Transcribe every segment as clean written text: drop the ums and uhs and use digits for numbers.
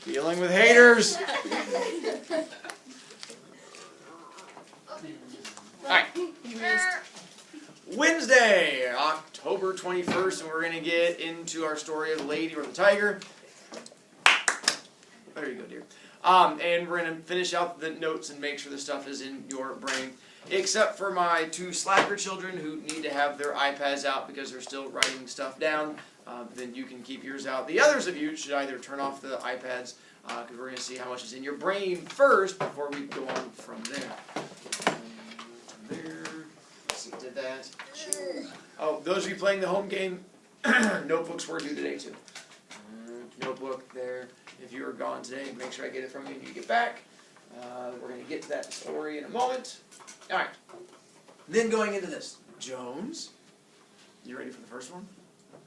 Dealing with haters. Alright. Wednesday, October 21st, and we're going to get into our story of the Lady or the Tiger. There you go, dear. And we're going to finish out the notes and make sure the stuff is in your brain. Except for my two slacker children who need to have their iPads out because they're still writing stuff down. Then you can keep yours out. The others of you should either turn off the iPads because we're going to see how much is in your brain first before we go on from there. There. Let's see, did that. Oh, those of you playing the home game, notebooks were due today too. Notebook there. If you are gone today, make sure I get it from you when you get back. We're going to get to that story in a moment. All right. Then going into this. Jones, you ready for the first one?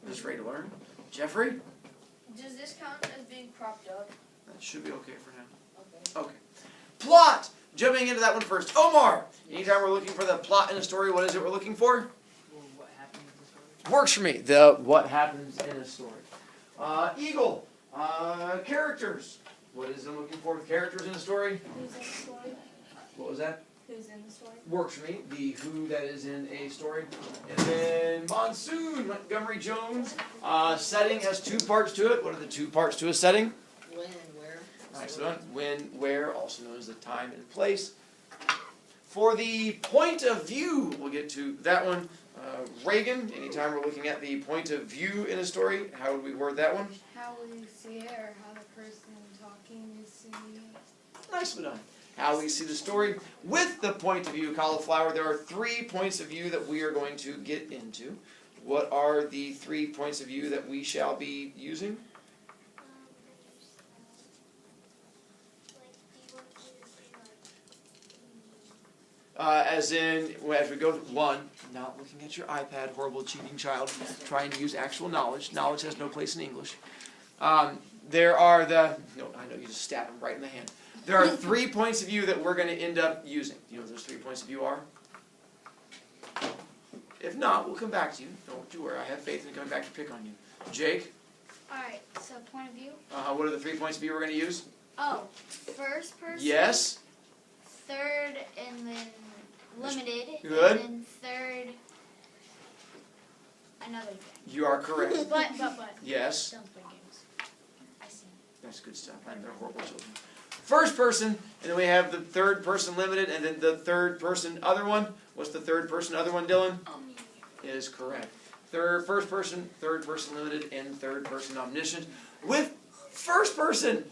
Just ready to learn? Jeffrey? Does this count as being propped up? That should be okay for now. Okay. Plot! Jumping into that one first. Omar! Anytime we're looking for the plot in a story, what is it we're looking for? Well, what happens in the story? Works for me. The what happens in a story. Eagle. Characters. What is it looking for with characters in a story? Who's in the story? What was that? Who's in the story? Works for me. The who that is in a story. And then Monsoon, Montgomery Jones. Setting has two parts to it. What are the two parts to a setting? When and where. Nice one. When, where, also known as the time and place. For the point of view, we'll get to that one. Reagan, anytime we're looking at the point of view in a story, how would we word that one? How we see it, or how the person talking is seeing it. Nicely done. How we see the story. With the point of view, cauliflower, there are 3 points of view that we are going to get into. What are the 3 points of view that we shall be using? As we go to 1, not looking at your iPad, horrible cheating child, trying to use actual knowledge. Knowledge has no place in English. There are I know you just stabbed him right in the hand. There are 3 points of view that we're going to end up using. Do you know what those 3 points of view are? If not, we'll come back to you. Don't you worry, I have faith in coming back to pick on you. Jake? Alright, so point of view? What are the 3 points of view we're going to use? Oh, first person. Yes. Third, and then limited. Good. And then third, another thing. You are correct. But. Yes. Don't play games. I see. That's good stuff. They're horrible children. First person, and then we have the third person limited, and then the third person other one. What's the third person other one, Dylan? Is correct. First person, third person limited, and third person omniscient. With first person,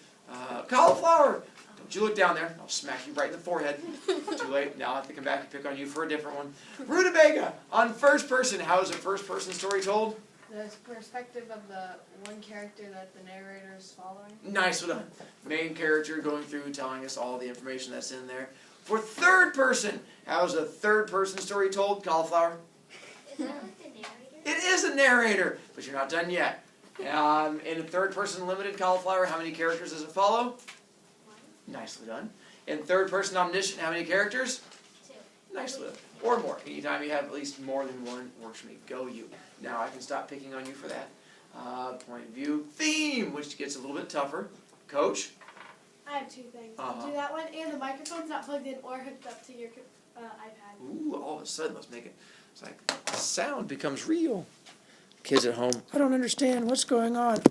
cauliflower. Don't you look down there. I'll smack you right in the forehead. Too late. Now I'll have to come back and pick on you for a different one. Rutabaga, on first person. How is a first person story told? The perspective of the one character that the narrator is following. Nice one. Main character going through telling us all the information that's in there. For third person, how's a third person story told, cauliflower? Is that like the narrator? It is a narrator, but you're not done yet. In a third person limited, cauliflower, how many characters does it follow? 1. Nicely done. In third person omniscient, how many characters? 2. Nicely done. Or more. Anytime you have at least more than one, works for me. Go you. Now I can stop picking on you for that. Point of view. Theme, which gets a little bit tougher. Coach? I have 2 things. I'll do that one, and the microphone's not plugged in or hooked up to your iPad. Ooh, all of a sudden, let's make it. It's like sound becomes real. Kids at home, I don't understand what's going on.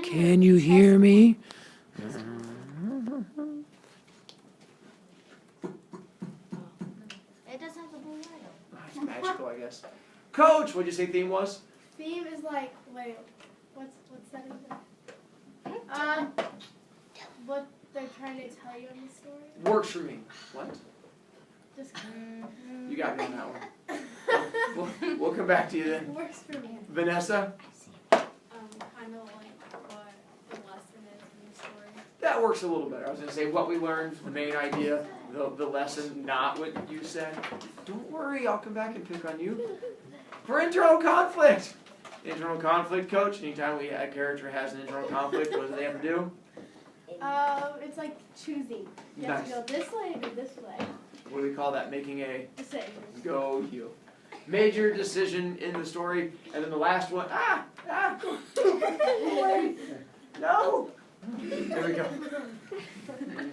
Can you hear me? It does have the blue light. It's magical, I guess. Coach, what'd you say theme was? Theme is like, wait, what's that in there? What they're trying to tell you in the story? Works for me. What? Just You got me on that one. We'll come back to you then. works for me. Vanessa? Kind of like what the lesson is in the story. That works a little better. I was going to say what we learned, the main idea, the lesson, not what you said. Don't worry, I'll come back and pick on you. For internal conflict. Internal conflict, coach. Anytime a character has an internal conflict, what do they have to do? It's like choosing. You have Nice. to go this way or this way. What do we call that? Making a Decision. go you. Major decision in the story. And then the last one, Ah, away. No. There we go.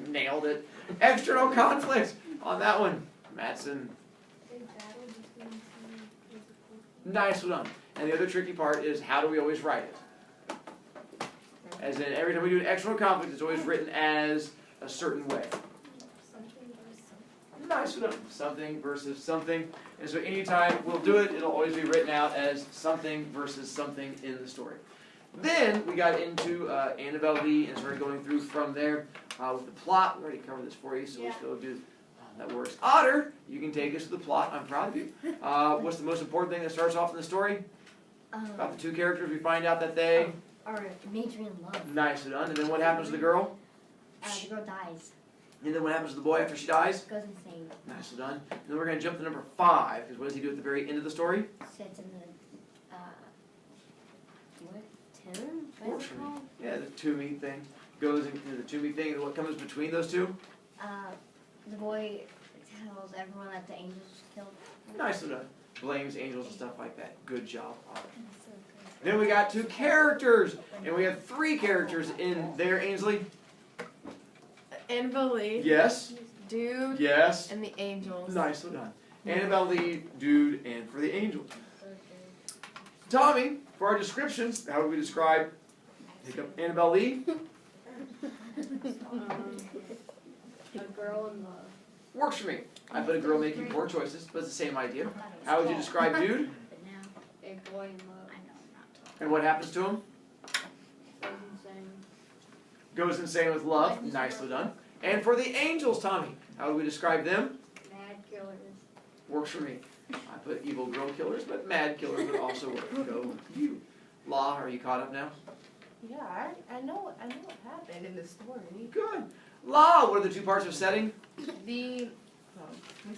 Nailed it. External conflict on that one. Mattson. Nice one. And the other tricky part is how do we always write it? As in every time we do an external conflict, it's always written as a certain way. Nice one. Something versus something. And so anytime we'll do it, it'll always be written out as something versus something in the story. Then we got into Annabelle Lee and started going through from there with the plot. We already covered this for you, so we'll still do that works. Otter, you can take us to the plot. I'm proud of you. What's the most important thing that starts off in the story? About the two characters, we find out that they are majoring in love. Nicely done. And then what happens to the girl? The girl dies. And then what happens to the boy after she dies? Goes insane. Nicely done. And then we're going to jump to number 5, because what does he do at the very end of the story? Sits in the tomb? Works for me. Yeah, the tombing thing. Goes into the tombing thing, and what comes between those two? The boy tells everyone that the angels killed him. Nicely done. Blames angels and stuff like that. Good job. Then we got 2 characters, and we have 3 characters in there, Ainsley. Annabelle Lee. Yes. Dude. Yes. And the angels. Nicely done. Annabelle Lee, Dude, and for the angels. Tommy, for our descriptions, how would we describe Annabelle Lee? A girl in love. Works for me. I put a girl making poor choices, but it's the same idea. How would you describe Dude? A boy in love. And what happens to him? Goes insane. Goes insane with love. Nicely done. And for the angels, Tommy, how would we describe them? Mad killers. Works for me. I put evil girl killers, but mad killers would also work. Go you. Law, are you caught up now? Yeah, I know what happened in the story. Good. Law, what are the 2 parts of setting? Let me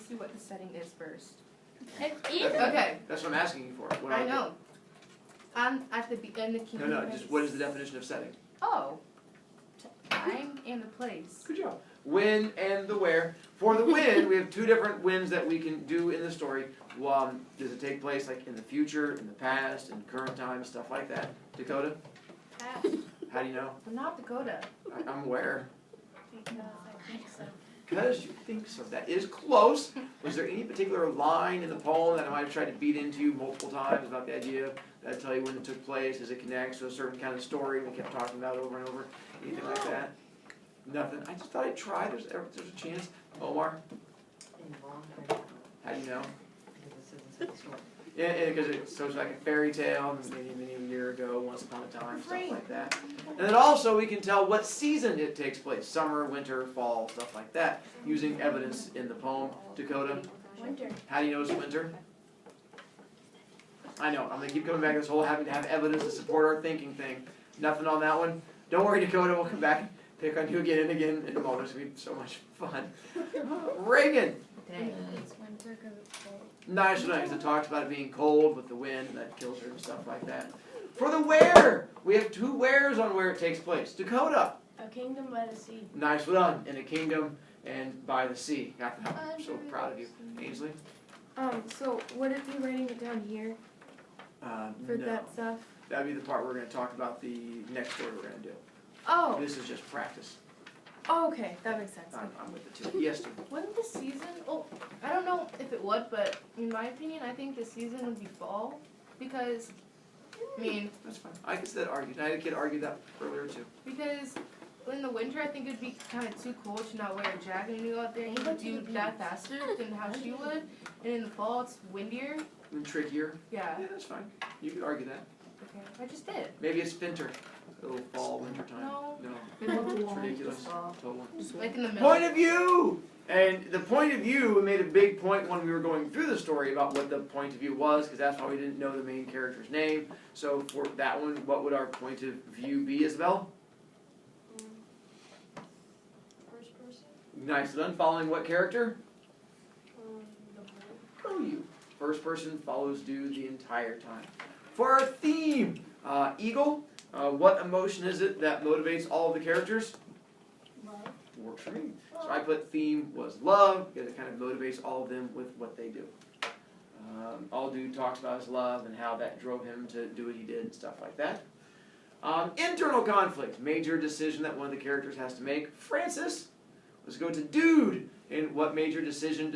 see what the setting is first. Okay. Okay. That's what I'm asking you for. What I are they? know. I'm at the beginning of the kingdom. No, just what is the definition of setting? Oh. Time and the place. Good job. When and the where. For the when, we have 2 different whens that we can do in the story. Does it take place like in the future, in the past, in current time, stuff like that? Dakota? Past. How do you know? I'm not Dakota. I'm aware. Because I think so. Because you think so. That is close. Was there any particular line in the poem that I might have tried to beat into you multiple times about the idea that I tell you when it took place? Does it connect to a certain kind of story we kept talking about over and over? Anything like that? Nothing. I just thought I'd try. There's a chance. Omar? How do you know? Yeah, because it's like a fairy tale, many a year ago, once upon a time, stuff like that. And then also we can tell what season it takes place: summer, winter, fall, stuff like that, using evidence in the poem. Dakota, Winter. how do you know it's winter? I know. I'm gonna keep coming back to this whole having to have evidence to support our thinking thing. Nothing on that one. Don't worry, Dakota. We'll come back and pick on you again and again in a moment. It's gonna be so much fun. Reagan. It's winter because it's cold. Nice, because it talks about it being cold with the wind that kills her and stuff like that. For the where, we have 2 wheres on where it takes place. Dakota. A kingdom by the sea. Nice done. In a kingdom and by the sea. Got that. I'm so proud of you. Ainsley? So would it be writing it down here for No. that stuff? That'd be the part we're going to talk about the next story we're going to do. Oh. This is just practice. Oh, okay, that makes sense. I'm with the 2. Yes, dear. Wouldn't the season? Oh, I don't know if it would, but in my opinion, I think the season would be fall because, I mean, That's fine. I could that argue. I had a kid argue that earlier too. because in the winter, I think it'd be kind of too cold to not wear a jacket and you go out there and you would do that faster than how she would. And in the fall, it's windier. And trickier. Yeah. Yeah, that's fine. You could argue that. Okay, I just did. Maybe it's winter. A little fall, winter time. No. It's ridiculous. Fall. Total. Like in the middle. Point of view! And the point of view, we made a big point when we were going through the story about what the point of view was, because that's why we didn't know the main character's name. So for that one, what would our point of view be, Isabel? First person. Nice done. Following what character? The boy. Oh, you. First person follows dude the entire time. For our theme, Eagle, what emotion is it that motivates all of the characters? Love. Works for me. So I put theme was love, because it kind of motivates all of them with what they do. All Dude talks about his love and how that drove him to do what he did and stuff like that. Internal conflict, major decision that one of the characters has to make. Francis, let's go to Dude, and what major decision does